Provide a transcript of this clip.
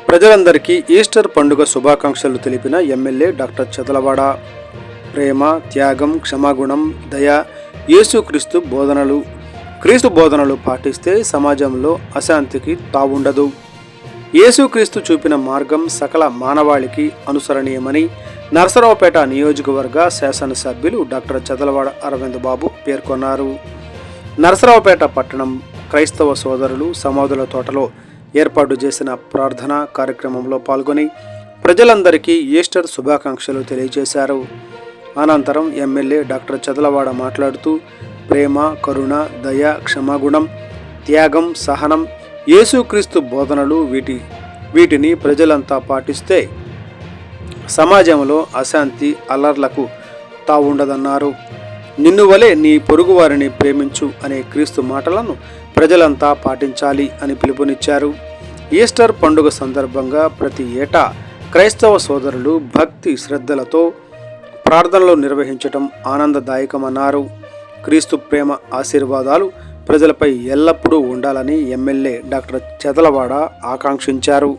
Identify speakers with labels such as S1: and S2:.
S1: ప్రజలందరికీ ఈస్టర్ పండుగ శుభాకాంక్షలు తెలిపిన ఎమ్మెల్యే డాక్టర్ చదలవాడ. ప్రేమ, త్యాగం, క్షమాగుణం, దయ, క్రీస్తు బోధనలు పాటిస్తే సమాజంలో అశాంతికి తావుండదు. యేసుక్రీస్తు చూపిన మార్గం సకల మానవాళికి అనుసరణీయమని నరసరావుపేట నియోజకవర్గ శాసనసభ్యులు డాక్టర్ చదలవాడ అరవింద్ బాబు పేర్కొన్నారు. నరసరావుపేట పట్టణం క్రైస్తవ సోదరులు సమాధుల తోటలో ఏర్పాటు చేసిన ప్రార్థనా కార్యక్రమంలో పాల్గొని ప్రజలందరికీ ఈస్టర్ శుభాకాంక్షలు తెలియజేశారు. అనంతరం ఎమ్మెల్యే డాక్టర్ చదలవాడ మాట్లాడుతూ ప్రేమ, కరుణ, దయ, క్షమాగుణం, త్యాగం, సహనం, యేసుక్రీస్తు బోధనలు వీటిని ప్రజలంతా పాటిస్తే సమాజంలో అశాంతి, అల్లర్లకు తావుండదన్నారు. నిన్ను వలె నీ పొరుగువారిని ప్రేమించు అనే క్రీస్తు మాటలను ప్రజలంతా పాటించాలి అని పిలుపునిచ్చారు. ఈస్టర్ పండుగ సందర్భంగా ప్రతి ఏటా క్రైస్తవ సోదరులు భక్తి శ్రద్ధలతో ప్రార్థనలు నిర్వహించటం ఆనందదాయకమన్నారు. క్రీస్తు ప్రేమ ఆశీర్వాదాలు ప్రజలపై ఎల్లప్పుడూ ఉండాలని ఎమ్మెల్యే డాక్టర్ చదలవాడ ఆకాంక్షించారు.